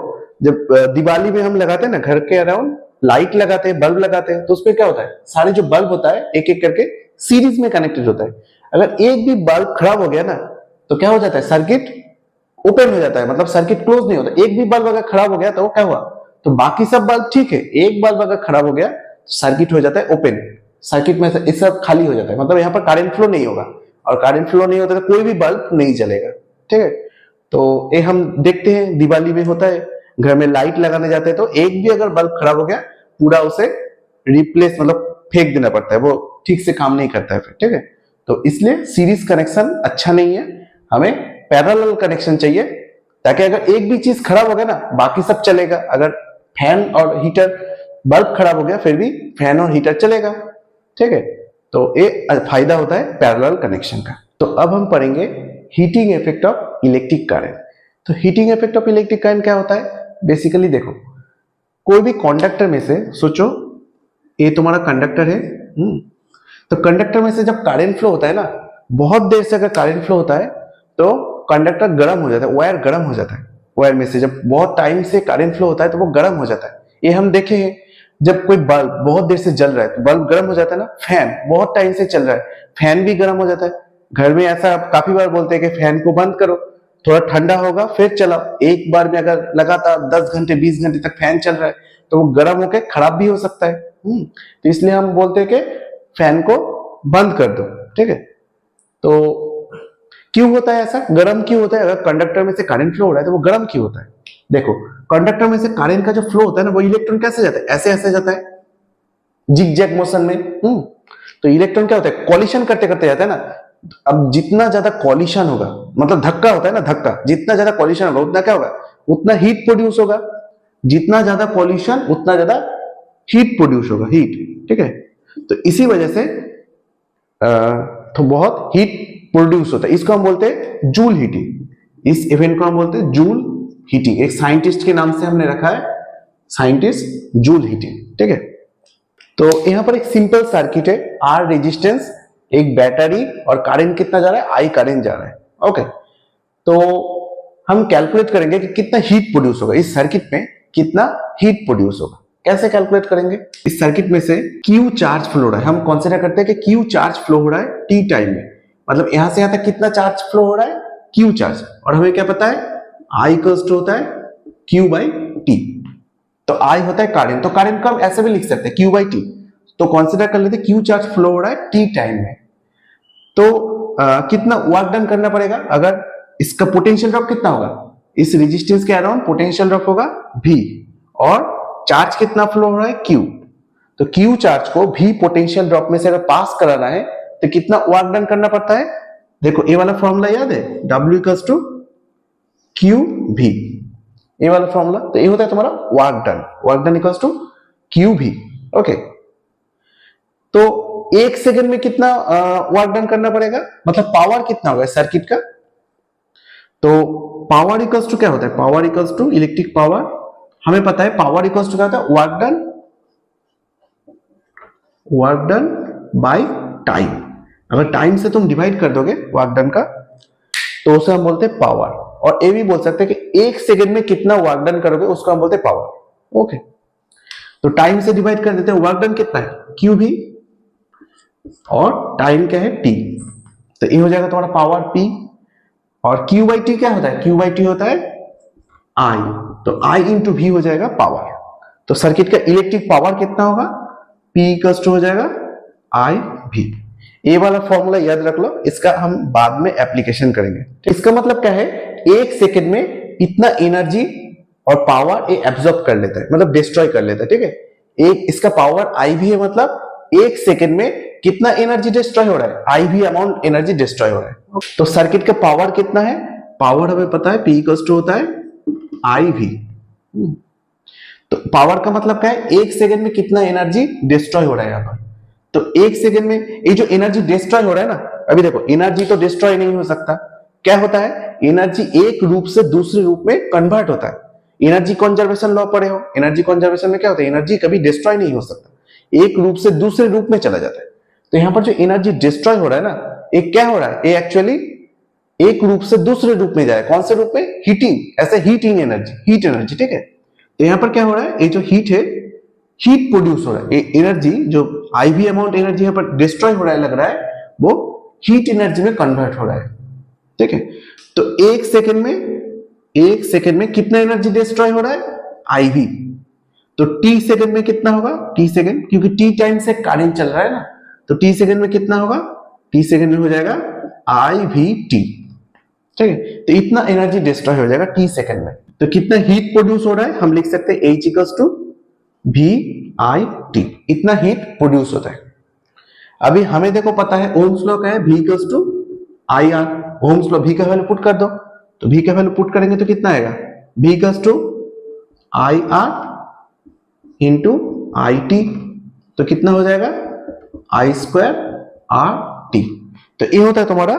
जब दिवाली में हम लगाते हैं ना घर के अराउंड लाइट लगाते हैं, बल्ब लगाते हैं, तो उसमें क्या होता है, सारे जो बल्ब होता है एक एक करके सीरीज में कनेक्टेड होता है। अगर एक भी बल्ब खराब हो गया ना तो क्या हो जाता है, सर्किट ओपन हो जाता है, मतलब सर्किट क्लोज नहीं होता। एक भी बल्ब अगर खराब हो गया तो क्या हुआ, तो बाकी सब बल्ब ठीक है, एक बल्ब अगर खराब हो गया तो सर्किट हो जाता है ओपन, सर्किट में से सब खाली हो जाता है, मतलब यहाँ पर करंट फ्लो नहीं होगा, और करंट फ्लो नहीं होता तो कोई भी बल्ब नहीं जलेगा। ठीक है, तो ये हम देखते हैं दिवाली में होता है, घर में लाइट लगाने जाते हैं तो एक भी अगर बल्ब खराब हो गया पूरा उसे रिप्लेस मतलब फेंक देना पड़ता है, वो ठीक से काम नहीं करता है फिर। ठीक है, तो इसलिए सीरीज कनेक्शन अच्छा नहीं है, हमें पैरेलल कनेक्शन चाहिए, ताकि अगर एक भी चीज खराब हो गया ना बाकी सब चलेगा। अगर फैन और हीटर बल्ब खराब हो गया फिर भी फैन और हीटर चलेगा। ठीक है, तो ये फायदा होता है पैरेलल कनेक्शन का। तो अब हम पढ़ेंगे heating effect of electric current. तो heating effect of electric current क्या होता है, बेसिकली देखो कोई भी कंडक्टर में से, सोचो ये तुम्हारा कंडक्टर है, तो कंडक्टर में से जब करंट फ्लो होता है ना, बहुत देर से अगर करंट फ्लो होता है तो कंडक्टर गर्म हो जाता है, वायर गर्म हो जाता है। वायर में से जब बहुत टाइम से करंट फ्लो होता है तो वो गर्म हो जाता है। ये हम देखे हैं, जब कोई बल्ब बहुत देर से जल रहा है तो बल्ब गर्म हो जाता है ना। फैन बहुत टाइम से चल रहा है, फैन भी गर्म हो जाता है। घर में ऐसा काफी बार बोलते हैं कि फैन को बंद करो, थोड़ा ठंडा होगा फिर चलाओ। एक बार में अगर लगातार 10 घंटे 20 घंटे तक फैन चल रहा है तो वो गर्म होकर खराब भी हो सकता है। तो इसलिए हम बोलते हैं कि फैन को बंद कर दो। ठीक है, तो क्यों होता है ऐसा, गर्म क्यों होता है, अगर कंडक्टर में से करंट फ्लो हो रहा है तो वो गर्म क्यों होता है, देखो कंडक्टर में से करंट का जो फ्लो होता है ना, वो इलेक्ट्रॉन कैसे जाता है, ऐसे ऐसे जाता है जिग जैग मोशन में। तो इलेक्ट्रॉन क्या होता है, कॉलिशन करते करते जाता है ना। अब जितना ज्यादा कॉलिशन होगा, मतलब धक्का होता है ना, धक्का, जितना ज्यादा कॉलिशन होगा उतना क्या होगा, उतना हीट प्रोड्यूस होगा। जितना ज्यादा कॉलिशन उतना ज्यादा हीट प्रोड्यूस होगा, हीट। ठीक है, तो इसी वजह से तो बहुत हीट प्रोड्यूस होता है। इसको हम बोलते हैं जूल हीटिंग। इस इवेंट को हम बोलते हैं जूल हीटिंग। एक साइंटिस्ट के नाम से हमने रखा है, साइंटिस्ट जूल हीटिंग। ठीक है, तो यहां पर एक सिंपल सर्किट है, आर रेजिस्टेंस, एक बैटरी, और करंट कितना जा रहा है, आई करंट जा रहा है। ओके, तो हम कैलकुलेट करेंगे कि कितना हीट प्रोड्यूस होगा इस सर्किट में, कितना हीट प्रोड्यूस होगा। कैसे कैलकुलेट करेंगे, इस सर्किट में से क्यू चार्ज फ्लो हो रहा है, हम कंसीडर करते हैं कि क्यू चार्ज फ्लो हो रहा है टी टाइम में, मतलब यहां से यहां तक कितना चार्ज फ्लो हो रहा है, क्यू चार्ज। और हमें क्या पता है, आई इक्वल्स टू होता है क्यू बाई टी। तो आई होता है करंट, तो करंट को हम ऐसे भी लिख सकते हैं क्यू बाई टी। तो कंसीडर कर लेते क्यू चार्ज फ्लो हो रहा है टी टाइम में, तो कितना वर्क डन करना पड़ेगा, अगर इसका पोटेंशियल ड्रॉप कितना होगा, इस रेजिस्टेंस के अराउंड पोटेंशियल ड्रॉप होगा V, और चार्ज कितना फ्लो हो रहा है Q। तो Q चार्ज को V पोटेंशियल ड्रॉप में से अगर पास कराना है तो कितना वर्क डन करना पड़ता है। देखो ये वाला फॉर्मूला याद है, W equals to Q V, ये वाला फॉर्मूला। तो ये होता है तुम्हारा work done, work done equals to Q V. Okay, तो एक सेकंड में कितना वर्क डन करना पड़ेगा, मतलब पावर कितना होगा सर्किट का। तो पावर इक्वल्स टू क्या होता है, power equals to electric power, हमें पता है पावर इक्वल्स टू क्या होता है, वर्क डन बाय टाइम। अगर टाइम से तुम डिवाइड कर दोगे वर्क डन का, तो उसे हम बोलते हैं पावर। और ये भी बोल सकते हैं कि एक सेकंड में कितना वर्क डन करोगे उसको हम बोलते हैं पावर। ओके, तो टाइम से डिवाइड कर देते हैं, वर्क डन कितना है क्यू भी, और टाइम क्या है टी। तो ये हो जाएगा तुम्हारा पावर पी, और क्यू बाई टी क्या होता है, क्यू बाई टी होता है आई, तो आई इंटू वी हो जाएगा पावर। तो सर्किट का इलेक्ट्रिक पावर कितना होगा, पी इक्वल्स टू हो जाएगा आई वी। ये वाला फॉर्मूला याद रख लो, इसका हम बाद में एप्लीकेशन करेंगे। इसका मतलब क्या है, एक सेकंड में इतना एनर्जी और पावर ये एब्जॉर्ब कर लेता है, मतलब डिस्ट्रॉय कर लेता है। ठीक है, एक इसका पावर आई भी है, मतलब एक सेकंड में कितना एनर्जी डिस्ट्रॉय हो रहा है, आई भी अमाउंट एनर्जी डिस्ट्रॉय हो रहा है। तो सर्किट का पावर कितना है, पावर हमें पता है पी इक्वल्स टू होता है आई वी। तो पावर का मतलब क्या है, एक सेकंड में कितना एनर्जी डिस्ट्रॉय हो रहा है यहाँ पर। तो एक सेकंड में ये जो एनर्जी डिस्ट्रॉय हो रहा है ना, अभी देखो एनर्जी तो डिस्ट्रॉय नहीं हो सकता, क्या होता है, एनर्जी एक रूप से दूसरे रूप में कन्वर्ट होता है। एनर्जी कंजर्वेशन लॉ पढ़े हो, एनर्जी कंजर्वेशन में क्या होता है, एनर्जी कभी डिस्ट्रॉय नहीं हो सकता, एक रूप से दूसरे रूप में चला जाता है। तो यहाँ पर जो एनर्जी डिस्ट्रॉय हो रहा है ना, ये क्या हो रहा है, ये एक्चुअली एक रूप से दूसरे रूप में जाए, कौन से रूप में, हीटिंग, ऐसे हीटिंग एनर्जी, हीट एनर्जी। ठीक है, तो यहाँ पर क्या हो रहा है, ये जो हीट है, हीट प्रोड्यूस हो रहा है, ये एनर्जी जो आई वी अमाउंट एनर्जी यहाँ पर डिस्ट्रॉय हो रहा है, लग रहा है वो हीट एनर्जी में कन्वर्ट हो रहा है। ठीक है, तो एक सेकंड में कितना एनर्जी डिस्ट्रॉय हो रहा है, आई वी। तो टी सेकंड में कितना होगा, टी सेकंड, क्योंकि टी टाइम से करंट चल रहा है ना, तो टी सेकंड में कितना होगा, टी सेकंड में हो जाएगा आई वी टी। ठीक है, तो इतना एनर्जी डिस्ट्रॉय हो जाएगा टी सेकंड में। तो कितना हीट प्रोड्यूस हो रहा है, हम लिख सकते हैं H equals to V I T, इतना हीट प्रोड्यूस होता है। अभी हमें देखो पता है ओम्स लॉ का है, V equals to I R. Ohm's law, V का वैल्यू पुट कर दो, तो V का वैल्यू पुट करेंगे तो कितना आएगा, V equals to I R into I T, तो कितना हो जाएगा, आई स्क्वायर आर टी। तो ये होता है तुम्हारा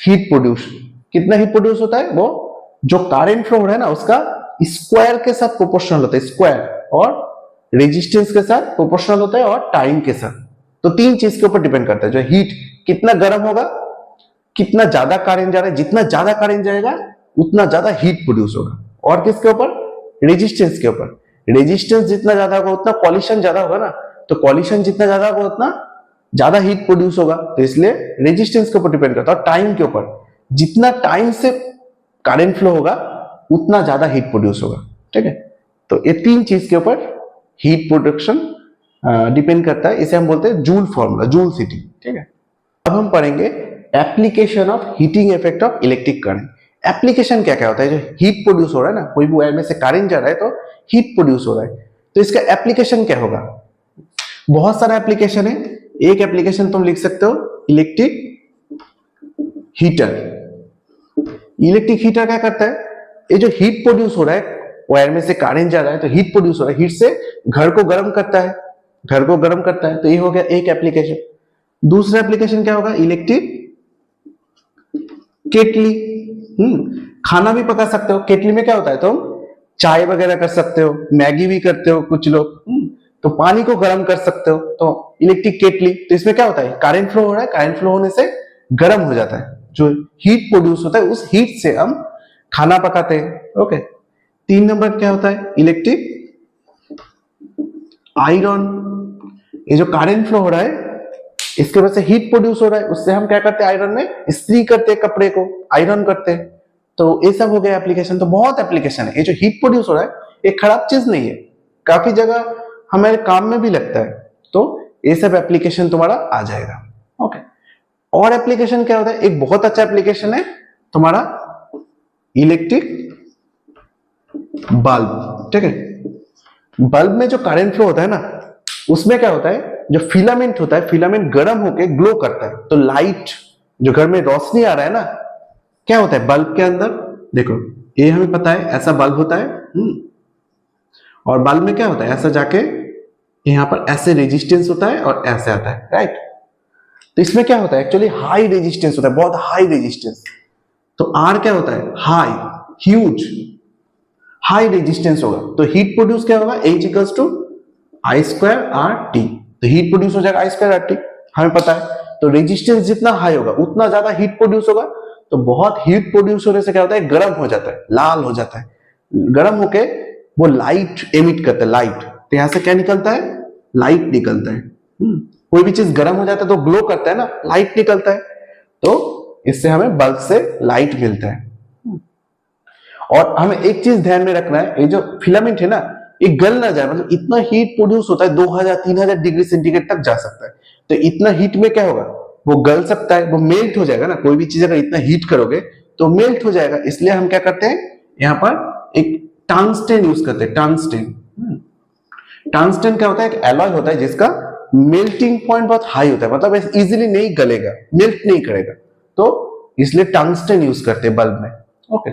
हीट प्रोड्यूस। कितना हीट प्रोड्यूस होता है, वो जो करंट फ्लो हो रहा है ना उसका स्क्वायर के साथ प्रोपोर्शनल होता है, स्क्वायर, और रेजिस्टेंस के साथ प्रोपोर्शनल होता है, और टाइम के साथ। तो तीन चीज के ऊपर डिपेंड करता है, जो हीट कितना गर्म होगा, कितना ज्यादा करंट जा रहा है, जितना ज्यादा करंट जाएगा उतना ज्यादा हीट प्रोड्यूस होगा। और किसके ऊपर, रेजिस्टेंस के ऊपर। रेजिस्टेंस जितना ज्यादा होगा उतना कॉलिशन ज्यादा होगा ना, तो कॉलिशन जितना ज्यादा होगा उतना ज्यादा हीट प्रोड्यूस होगा। तो इसलिए रेजिस्टेंस के ऊपर डिपेंड करता है, और टाइम के ऊपर, जितना टाइम से करंट फ्लो होगा उतना ज्यादा हीट प्रोड्यूस होगा। ठीक है, तो ये तीन चीज के ऊपर हीट प्रोडक्शन डिपेंड करता है, इसे हम बोलते हैं जूल फॉर्मूला, जूल हीटिंग। ठीक है, अब हम पढ़ेंगे application of heating effect of electric current. Application क्या क्या होता है, जो हीट प्रोड्यूस हो रहा है ना, कोई भी वायर में से करंट जा रहा है तो हीट प्रोड्यूस हो रहा है, तो इसका एप्लीकेशन क्या होगा। बहुत सारा एप्लीकेशन है। एक एप्लीकेशन तुम लिख सकते हो इलेक्ट्रिक हीटर। इलेक्ट्रिक हीटर क्या करता है, ये जो हीट प्रोड्यूस हो रहा है, वायर में से करंट जा रहा है तो हीट प्रोड्यूस हो रहा है, हीट से घर को गर्म करता है, घर को गर्म करता है, तो ये हो गया एक एप्लीकेशन। दूसरा एप्लीकेशन क्या होगा, इलेक्ट्रिक केटली। खाना भी पका सकते हो, केटली में क्या होता है, तुम चाय वगैरह कर सकते हो, मैगी भी करते हो कुछ लोग, तो पानी को गर्म कर सकते हो, तो इलेक्ट्रिक केटली। तो इसमें क्या होता है, करंट फ्लो हो रहा है, करंट फ्लो होने से गर्म हो जाता है, जो हीट प्रोड्यूस होता है उस हीट से हम खाना पकाते हैं। ओके, 3 नंबर क्या होता है, इलेक्ट्रिक आयरन। ये जो करंट फ्लो हो रहा है इसके वजह से हीट प्रोड्यूस हो रहा है, उससे हम क्या करते हैं, आयरन में इस्त्री करते हैं, कपड़े को आयरन करते हैं, तो ये सब हो गया एप्लीकेशन। तो बहुत एप्लीकेशन है। ये जो हीट प्रोड्यूस हो रहा है ये खराब चीज नहीं है, काफी जगह हमारे काम में भी लगता है, तो ये सब एप्लीकेशन तुम्हारा आ जाएगा। ओके, और एप्लीकेशन क्या होता है, एक बहुत अच्छा एप्लीकेशन है तुम्हारा इलेक्ट्रिक बल्ब। ठीक है, बल्ब में जो करंट फ्लो होता है ना, उसमें क्या होता है, जो फिलामेंट होता है, फिलामेंट गर्म होकर ग्लो करता है, तो लाइट जो घर में रोशनी आ रहा है ना, क्या होता है बल्ब के अंदर, देखो ये हमें पता है ऐसा बल्ब होता है, और बल्ब में क्या होता है, ऐसा जाके यहां पर ऐसे रेजिस्टेंस होता है और ऐसे आता है, राइट। तो इसमें क्या होता है, एक्चुअली हाई रेजिस्टेंस होता है, बहुत हाई रेजिस्टेंस। तो आर क्या होता है, हाई, ह्यूज, हाई रेजिस्टेंस होगा, तो हीट प्रोड्यूस क्या होगा, H equals to I square R T. तो हीट प्रोड्यूस हो जाएगा आई स्क्वायर आर टी, हमें पता है। तो रेजिस्टेंस जितना हाई होगा उतना ज्यादा हीट प्रोड्यूस होगा, तो बहुत हीट प्रोड्यूस होने से क्या होता है, गर्म हो जाता है, लाल हो जाता है, गर्म होके वो लाइट एमिट करता है, लाइट। तो यहां से क्या निकलता है, लाइट निकलता है। कोई भी चीज गर्म हो जाता है तो ग्लो करता है ना, लाइट निकलता है, तो इससे हमें बल्ब से लाइट मिलता है। और हमें एक चीज ध्यान में रखना है, ये जो फिलामेंट है ना, ये गल ना जाए, मतलब इतना हीट प्रोड्यूस होता है 2000-3000 डिग्री सेंटीग्रेड तक जा सकता है, तो इतना हीट में क्या होगा, वो गल सकता है, वो मेल्ट हो जाएगा ना। कोई भी चीज अगर इतना हीट करोगे तो मेल्ट हो जाएगा, इसलिए हम क्या करते हैं, यहाँ पर एक टंगस्टन यूज करते हैं, टंगस्टन। टंगस्टन क्या होता है, एक एलॉय होता है जिसका मेल्टिंग पॉइंट बहुत हाई होता है, मतलब इजीली नहीं गलेगा, मेल्ट नहीं करेगा, तो इसलिए टंगस्टन यूज करते हैं बल्ब में। ओके,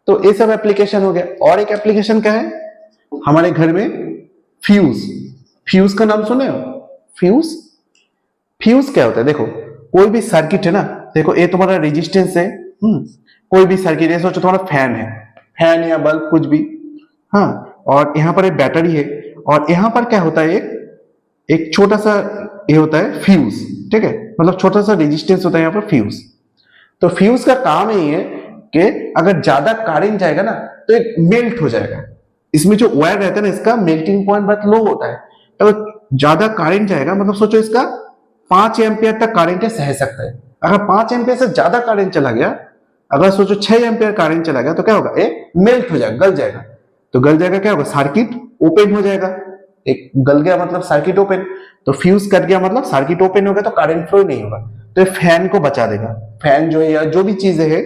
तो ये सब एप्लीकेशन हो गया। और एक एप्लीकेशन क्या है हमारे घर में, फ्यूज। फ्यूज का नाम सुने हो, फ्यूज। फ्यूज क्या होता है, देखो कोई भी सर्किट है ना, देखो ये तुम्हारा रेजिस्टेंस है, कोई भी सर्किट है, सोचो तुम्हारा फैन है, फैन या बल्ब कुछ भी, हाँ, और यहाँ पर एक बैटरी है, और यहाँ पर क्या होता है, एक छोटा सा ये होता है फ्यूज। ठीक है, मतलब छोटा सा रेजिस्टेंस होता है यहाँ पर फ्यूज। तो फ्यूज का काम यही है कि अगर ज्यादा करंट जाएगा ना तो एक मेल्ट हो जाएगा। इसमें जो वायर रहता है ना, इसका मेल्टिंग पॉइंट बहुत लो होता है, तो ज्यादा करंट जाएगा, मतलब सोचो इसका 5 एम्पियर तक करंट सह सकता है। अगर 5 एम्पियर से ज्यादा करंट चला गया, अगर सोचो 6 एम्पियर करंट चला गया, तो क्या होगा, ये मेल्ट हो जाएगा, गल जाएगा। तो गल जाएगा, क्या होगा, सर्किट ओपन हो जाएगा। एक गल गया मतलब सर्किट ओपन, तो फ्यूज कट गया मतलब सर्किट ओपन हो गया, तो करंट फ्लो नहीं होगा, तो ये फैन को बचा देगा। फैन जो है या जो भी चीजें है,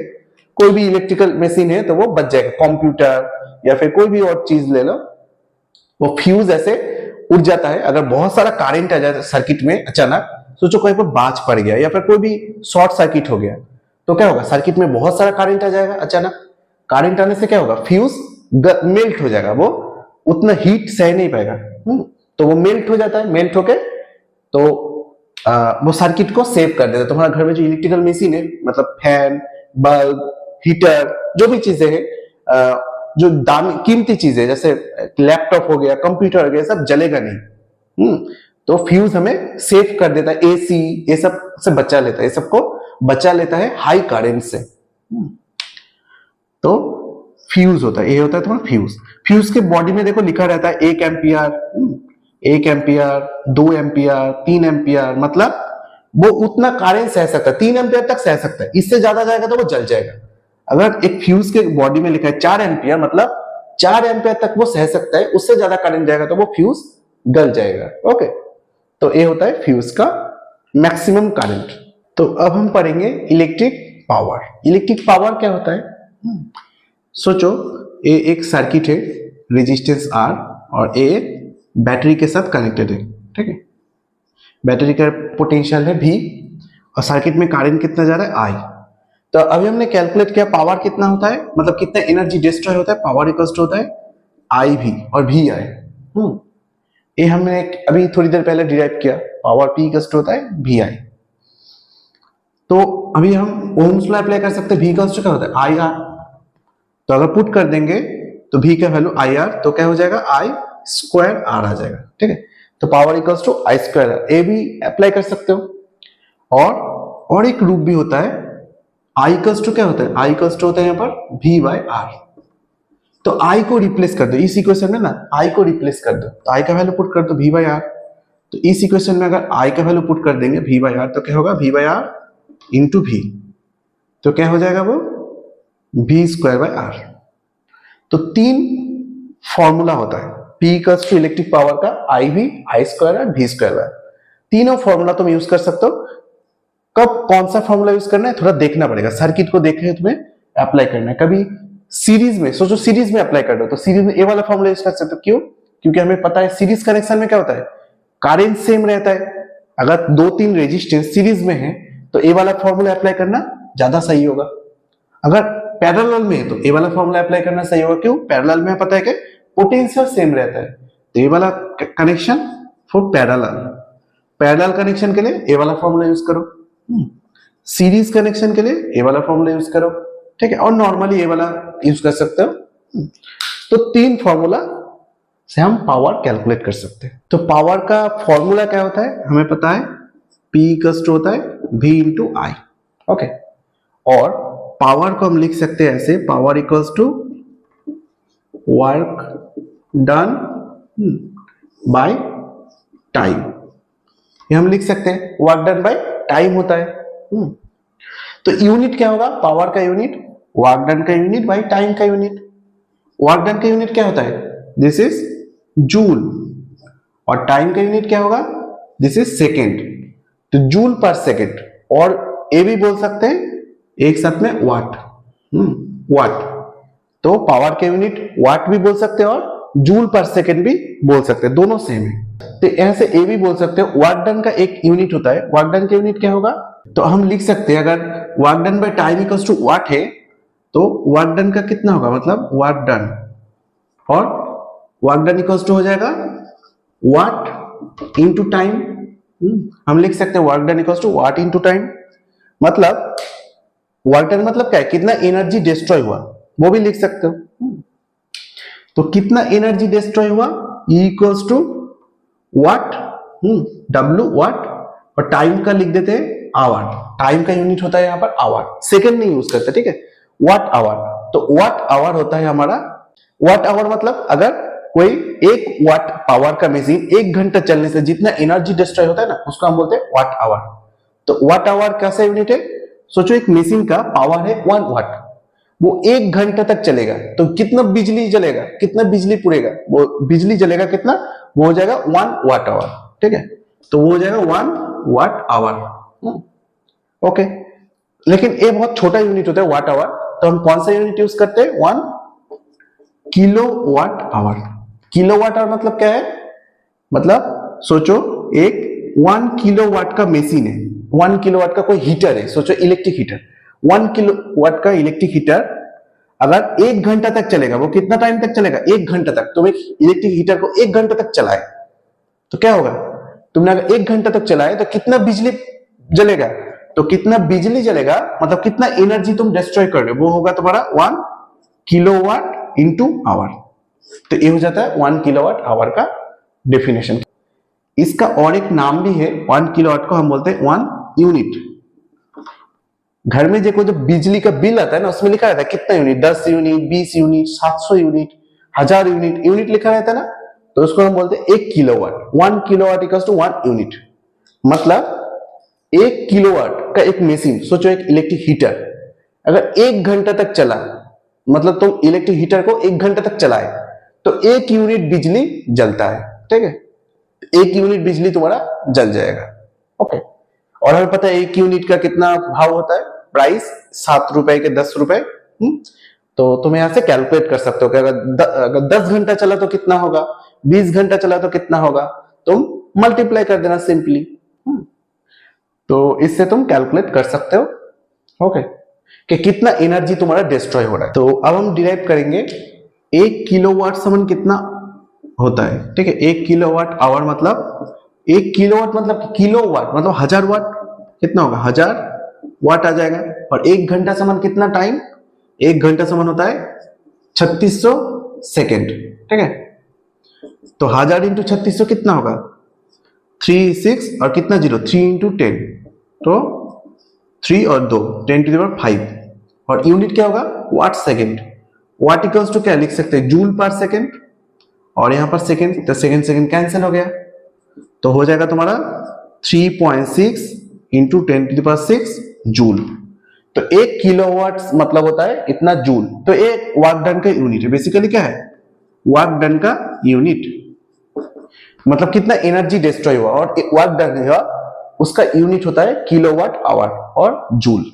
कोई भी इलेक्ट्रिकल मशीन है तो वो बच जाएगा, कंप्यूटर या फिर कोई भी और चीज ले लो, वो फ्यूज ऐसे उड़ जाता है। अगर बहुत सारा करंट आ जाए सर्किट में अचानक, सोचो कोई पर बाज पड़ गया या फिर कोई भी शॉर्ट सर्किट हो गया, तो क्या होगा, सर्किट में बहुत सारा करंट आ जाएगा अचानक। करंट आने से क्या होगा, फ्यूज मेल्ट हो जाएगा, वो उतना हीट सह नहीं पाएगा, तो वो मेल्ट हो जाता है। मेल्ट होके तो वो सर्किट को सेव कर देता है। तुम्हारा घर में जो इलेक्ट्रिकल मशीन है, मतलब फैन, बल्ब, हीटर, जो भी चीजें हैं, जो दामी कीमती चीजें जैसे लैपटॉप हो गया, कंप्यूटर हो गया, सब जलेगा नहीं। तो फ्यूज हमें सेव कर देता है, एसी ये सब से बचा लेता है, ये सबको बचा लेता है हाई करंट से। तो फ्यूज होता है, ये होता है तुम्हारा फ्यूज। फ्यूज के बॉडी में देखो लिखा रहता है 1 एम्पियर, 1 एम्पियर, 2 एम्पियर, 3 एम्पियर, मतलब वो उतना करंट सह सकता है, 3 एम्पियर तक सह सकता है, इससे ज्यादा जाएगा तो वो जल जाएगा। अगर एक फ्यूज के बॉडी में लिखा है 4 एम्पियर, मतलब 4 एम्पियर तक वो सह सकता है, उससे ज्यादा करंट जाएगा तो वो फ्यूज गल जाएगा। ओके, तो ये होता है फ्यूज का मैक्सिमम करंट। तो अब हम पढ़ेंगे इलेक्ट्रिक पावर। इलेक्ट्रिक पावर क्या होता है, सोचो ये एक सर्किट है, रेजिस्टेंस R और ये बैटरी के साथ कनेक्टेड है, ठीक है। बैटरी का पोटेंशियल है V और सर्किट में करंट कितना जा रहा है I। तो अभी हमने कैलकुलेट किया पावर कितना होता है, मतलब कितना एनर्जी डिस्ट्रॉय होता है, पावर इक्वल्स टू होता है IV और VI। ये हमने अभी थोड़ी देर पहले डिराइव किया, पावर P इक्वल्स टू होता है VI। तो अभी हम ओम्स लॉ अप्लाई कर सकते हैं, V इक्वल्स टू क्या होता है IR। तो अगर पुट कर देंगे तो V का वैल्यू IR, तो क्या हो जाएगा I स्क्वायर R आ जाएगा, ठीक है। तो power equals to I square R, ये भी अप्लाई कर सकते हो। और एक रूप भी होता है I इक्वल्स टू क्या होता है, I इक्वल्स टू होता है यहाँ पर V बाय R। तो I को रिप्लेस कर दो इस इक्वेशन में ना, I को रिप्लेस कर दो, तो I का वैल्यू पुट कर दो V बाय R। तो इस इक्वेशन में अगर I का वैल्यू पुट कर देंगे V बाय R, तो क्या होगा V by R into V, तो क्या हो जाएगा वो V स्क्वायर बाय R। तो तीन फॉर्मूला होता है P equals to electric power का IV, I स्क्वायर और V स्क्वायर बाय। तीनों फॉर्मूला तुम यूज कर सकते हो। कब कौन सा फॉर्मूला यूज करना है थोड़ा देखना पड़ेगा, सर्किट को देख के तुम्हें अप्लाई करना है। कभी सीरीज में सोचो, सीरीज में अप्लाई कर दो तो सीरीज में ये वाला फॉर्मूला यूज कर सकते हो। क्यों? क्योंकि हमें पता है सीरीज कनेक्शन में क्या होता है, करंट सेम रहता है। अगर दो तीन रेजिस्टेंस सीरीज में है तो ये वाला फॉर्मूला अप्लाई करना ज्यादा सही होगा। अगर पैरेलल में है तो ये वाला फॉर्मूला अप्लाई करना सही होगा। क्यों? पैरेलल में पता है कि पोटेंशियल सेम रहता है, तो ये वाला कनेक्शन फॉर पैरेलल कनेक्शन के लिए ये वाला फॉर्मूला यूज करो, सीरीज कनेक्शन के लिए ये वाला फॉर्मूला यूज करो, ठीक है। और नॉर्मली ये वाला यूज कर सकते हो। तो तीन फॉर्मूला से हम पावर कैलकुलेट कर सकते हैं। तो पावर का फॉर्मूला क्या होता है हमें पता है, P इक्वल्स टू होता है V इंटू I, ओके। और पावर को हम लिख सकते हैं ऐसे, power equals to work done by time. ये हम लिख सकते हैं वर्क डन बाय टाइम होता है। तो यूनिट क्या होगा, पावर का यूनिट वर्क डन का यूनिट बाय टाइम का यूनिट। वर्क डन का यूनिट क्या होता है, दिस इज जूल, और टाइम का यूनिट क्या होगा, दिस इज सेकेंड। तो जूल पर सेकेंड, और ये भी बोल सकते हैं एक साथ में वाट, वाट। तो पावर के यूनिट वाट भी बोल सकते हैं और जूल पर सेकेंड भी बोल सकते हैं, दोनों सेम है। तो ऐसे ये भी बोल सकते हो वर्क डन का एक यूनिट होता है, वर्क डन का यूनिट क्या होगा, तो हम लिख सकते हैं अगर work done by time equals to watt है तो वर्क डन का कितना होगा, मतलब वर्क डन, और वर्क डन इक्वल्स टू हो जाएगा वाट इनटू टाइम। हम लिख सकते हैं work done equals to watt into time. मतलब वर्क डन मतलब क्या है, कितना एनर्जी डिस्ट्रॉय हुआ, वो भी लिख सकते हो। तो कितना एनर्जी डिस्ट्रॉय हुआ इक्वल्स टू वाट, W वाट, और टाइम का लिख देते हैं आवर। टाइम का यूनिट होता है यहाँ पर आवर, सेकंड नहीं यूज करते, ठीक है। वाट आवर, तो वाट आवर होता है हमारा। वाट आवर मतलब अगर कोई 1 वाट पावर का मशीन 1 घंटा चलने से जितना एनर्जी डिस्ट्रॉय होता है ना, उसको हम बोलते हैं वाट आवर। तो वाट आवर कैसा यूनिट है, सोचो एक मशीन का पावर है 1 वाट, वो 1 घंटा तक चलेगा तो कितना बिजली जलेगा, कितना बिजली पुरेगा, वो बिजली जलेगा कितना, वो हो जाएगा 1 वाट आवर, ठीक है। तो वो हो जाएगा 1 वाट आवर, ओके। लेकिन ये बहुत छोटा यूनिट होता है वाट आवर, तो हम कौन सा यूनिट यूज करते हैं, 1 kilo watt hour. Kilo watt hour मतलब क्या है, मतलब सोचो एक 1 किलो वाट का मशीन है, 1 किलो वाट का कोई हीटर है, सोचो इलेक्ट्रिक हीटर, 1 किलो वाट का इलेक्ट्रिक हीटर अगर 1 घंटा तक चलेगा, वो कितना टाइम तक चलेगा, 1 घंटा तक। तुम एक इलेक्ट्रिक हीटर को 1 घंटा तक चलाए तो क्या होगा, तुमने अगर 1 घंटा तक चलाए तो कितना बिजली जलेगा, तो कितना बिजली जलेगा मतलब कितना एनर्जी तुम डिस्ट्रॉय कर रहे हो, वो होगा तुम्हारा 1 किलोवाट इंटू आवर। तो ये हो जाता है 1 किलोवाट आवर का डेफिनेशन। इसका और एक नाम भी है, 1 किलोवाट को हम बोलते हैं 1 यूनिट। घर में देखो जब बिजली का बिल आता है ना, उसमें लिखा रहता है कितना unit, 10 unit, 20 unit, 700 unit, 1000 unit, unit लिखा रहता है ना, तो उसको हम बोलते हैं 1 kilowatt. 1 kilowatt equals to 1 unit. मतलब 1 किलोवाट का एक मशीन, सोचो एक इलेक्ट्रिक हीटर अगर 1 घंटा तक चला, मतलब तुम इलेक्ट्रिक हीटर को 1 घंटा तक चलाए तो 1 यूनिट बिजली जलता है, ठीक है। 1 यूनिट बिजली तुम्हारा जल जाएगा, ओके। और हमें पता है 1 यूनिट का कितना भाव होता है, प्राइस 7 रुपए के 10 रुपए तो तुम यहां से कैलकुलेट कर सकते हो कि अगर 10 घंटा चला तो कितना होगा, 20 घंटा चला तो कितना होगा, तुम मल्टीप्लाई कर देना सिंपली। तो इससे तुम कैलकुलेट कर सकते हो ओके कि कितना एनर्जी तुम्हारा डिस्ट्रॉय हो रहा है। तो अब हम डिराइव करेंगे 1 किलोवाट समन कितना होता है। ठीक है, 1 किलोवाट आवर मतलब 1 किलोवाट मतलब किलोवाट मतलब 1000 वाट, कितना होगा 1000 वाट आ जाएगा। और 1 घंटा समन कितना टाइम, 1 घंटा समन होता है 3600 सेकेंड। ठीक है, तो 1000 इंटू 3600 कितना होगा 36 और कितना 0 3 इंटू 10 तो 3 और 2 10 टू द पावर 5 और यूनिट क्या होगा watt second. Watt equals to क्या लिख सकते हैं जूल पर सेकेंड और यहां पर सेकेंड, तो सेकेंड सेकेंड कैंसिल हो गया तो हो जाएगा तुम्हारा 3.6 into 10 to the power 6 joule. तो 1 किलोवाट मतलब होता है इतना जूल। तो एक वर्क डन का यूनिट है, बेसिकली क्या है वर्क डन का यूनिट मतलब कितना एनर्जी डिस्ट्रॉय हुआ और वर्क डन हुआ उसका यूनिट होता है किलोवाट आवर और जूल।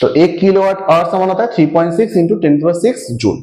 तो 1 किलोवाट आवर समान होता है 3.6 into 10 to the power 6 joule.